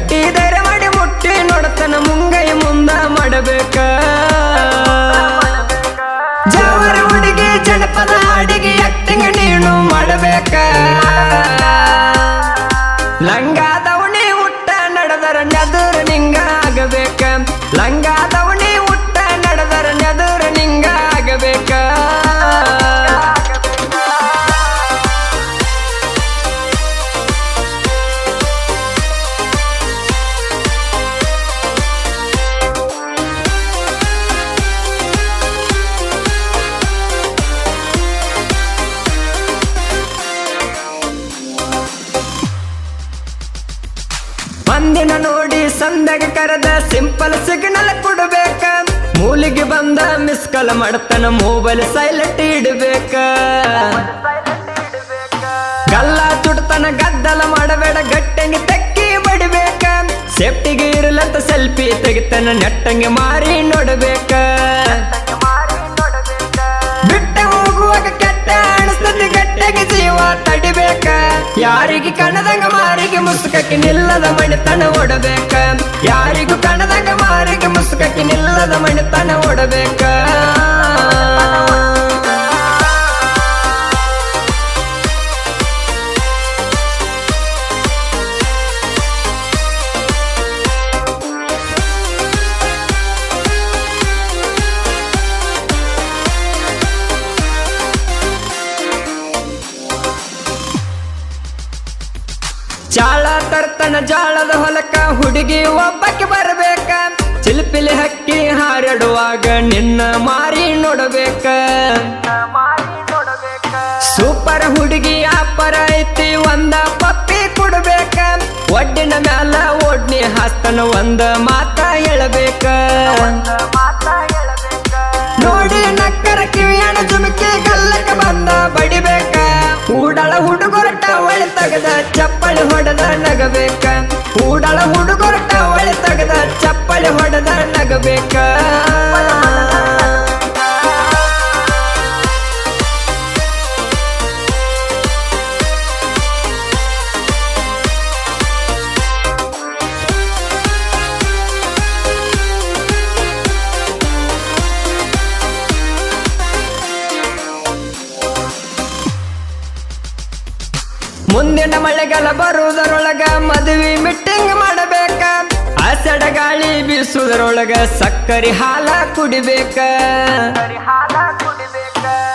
ಗಟ್ಟಿ ಧೈರ್ಯ ಮಾಡಿ ಮುಟ್ಟಿ ನೋಡತನ ಮುಂಗೈ ಮುಂದ ಮಾಡಬೇಕ ಜಾವರ ಹುಡುಗಿ ಜನಪದ ಹಾಡಿಗೆ ಆಕ್ಟಿಂಗ್ ನೀನು ಮಾಡಬೇಕ ಲಂಗಾದವಣಿ ಹುಟ್ಟ ನಡೆದರ ನೆದರ ನಿಂಗ ಆಗಬೇಕ ಲಂಗಾದವಣಿ ಹುಟ್ಟ ನಡೆದರ ನೆದರ ನಿಂಗ ಆಗಬೇಕ ಮಂದಿನ ನೋಡಿ ಸಂದಾಗ ಕರೆದ ಸಿಂಪಲ್ ಸಿಗ್ನಲ್ ಕೊಡಬೇಕ ಮೂಲಿಗೆ ಬಂದ ಮಿಸ್ ಕಾಲ್ ಮಾಡ್ತಾನ ಮೊಬೈಲ್ ಸೈಲೆಂಟ್ ಇಡಬೇಕ ಗಲ್ಲ ತುಡ್ತನ ಗದ್ದಲ ಮಾಡಬೇಡ ಗಟ್ಟಂಗಿ ತೆಕ್ಕಿ ಬಡಿಬೇಕ ಸೇಫ್ಟಿಗೆ ಇರಲಂತ ಸೆಲ್ಫಿ ತೆಗಿತಾನ ನೆಟ್ಟಂಗೆ ಮಾರಿ ನೋಡಬೇಕ ಬಿಟ್ಟ ಹೋಗುವಾಗ ಕೆಟ್ಟ ಅನಿಸ್ತದೆ ಗಟ್ಟೆಗೆ ಜೀವ ತಡಿಬೇಕ ಯಾರಿಗೆ ಕಣದಂಗ ಮಾರಿಗೆ ಮುಸುಕಕ್ಕೆ ನಿಲ್ಲದ ಮಣಿತನ ಓಡಬೇಕ ಯಾರಿಗೂ ಕಣದಂಗ ಮಾರಿಗೆ ಮುಸುಕಕ್ಕೆ ನಿಲ್ಲದ ಮಣಿತನ ಓಡಬೇಕ ಚಾಳ ತರ್ತನ ಜಾಳದ ಹೊಲಕ ಹುಡುಗಿ ಒಬ್ಬಕ್ಕೆ ಬರಬೇಕ ಚಿಲ್ಪಿಲಿ ಹಕ್ಕಿ ಹಾರಾಡುವಾಗ ನಿನ್ನ ಮಾರಿ ನೋಡಬೇಕ ಸೂಪರ್ ಹುಡುಗಿ ಅಪ್ಪರ ಐತಿ ಒಂದ ಪಪ್ಪಿ ಕೊಡಬೇಕ ಒಡ್ಡಿನ ಮ್ಯಾಲ ಓಡ್ನಿ ಹಾಸ್ತನ ಒಂದ ಮಾತ ಹೇಳಬೇಕ ನೋಡಿ ನಕ್ಕರ ಕಿವಿಯಣ ಜುಮಕಿ ಗಲ್ಲಕ್ಕೆ ಬಂದ ಬಡಿಬೇಕ ಕೂಡಳ ಹುಡುಗರಟ ಒಳಿ ತಗದ ಚಪ್ಪಳಿ ಹೊಡೆದ ನಗಬೇಕ ಕೂಡಳ ಹುಡುಗರಟ ಒಳಿ ತಗದ ಚಪ್ಪಳಿ ಹೊಡೆದ ನಗಬೇಕ ಮುಂದಿನ ಮಳೆಗಾಲ ಬರುವುದರೊಳಗ ಮದುವೆ ಮೀಟಿಂಗ್ ಮಾಡಬೇಕ ಆಸಡ ಗಾಳಿ ಬೀಸುವುದರೊಳಗ ಸಕ್ಕರೆ ಹಾಲ ಕುಡಿಬೇಕ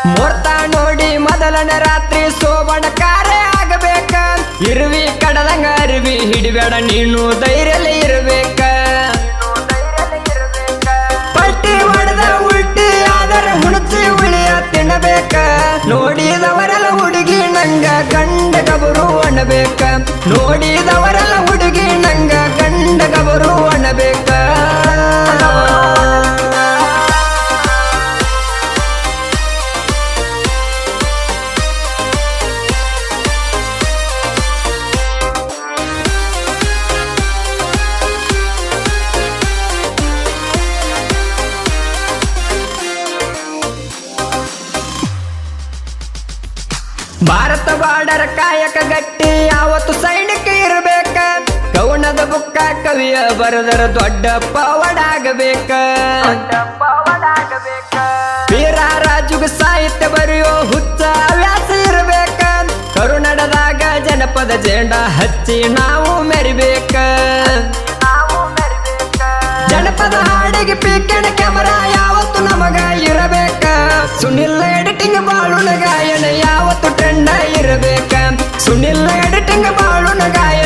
ಮುಹೂರ್ತ ನೋಡಿ ಮೊದಲನೇ ರಾತ್ರಿ ಸೋಬಣ ಕಾರ್ಯ ಆಗಬೇಕ ಇರುವಿ ಕಡದಂಗ ಅರಿವಿ ಹಿಡಿಬೇಡ ನೀನು ಧೈರ್ಯಲೇ ಇರಬೇಕ ಪಟ್ಟಿ ಹೊಡೆದ ಉಲ್ಟಿ ಆದರೆ ಹುಣಚಿ ಉಳಿಯ ತಿನ್ನಬೇಕ ನೋಡಿದವರೆಲ್ಲ ಹುಡುಗಿ ನಂಗ ಗಂಡ ಗಬರು ಅಣಬೇಕ ನೋಡಿದವರೆಲ್ಲ ಹುಡುಗಿ ನಂಗ ಗಂಡ ಗಬರು ಅಣಬೇಕ ಭಾರತ ಬಾರ್ಡರ್ ಕಾಯಕ ಗಟ್ಟಿ ಯಾವತ್ತು ಸೈನಿಕ ಇರಬೇಕ ಕವನದ ಬುಕ್ಕ ಕವಿಯ ಬರದರ ದೊಡ್ಡ ಪವಾಡಾಗಬೇಕ ವೀರ ರಾಜುಗ ಸಾಹಿತ್ಯ ಬರೆಯೋ ಹುಚ್ಚ ಹವ್ಯಾಸ ಇರಬೇಕ ಕರುನಾಡದಾಗ ಜನಪದ ಜೆಂಡ ಹಚ್ಚಿ ನಾವು ಮೆರಿಬೇಕ ಜನಪದ ಹಾಡಿಗೆ ಪೀಕಣ ಕ್ಯಾಮರಾ ಯಾವತ್ತು ನಮಗ ಇರಬೇಕ ಸುನಿಲ್ ಎಡಿಟಿಂಗ್ ಬಾಳುನ ಗಾಯನ ಯಾವತ್ತು ಟ್ರೆಂಡ್ ಇರಬೇಕ ಸುನಿಲ್ ಎಡಿಟಿಂಗ್ ಬಾಳುನ ಗಾಯನ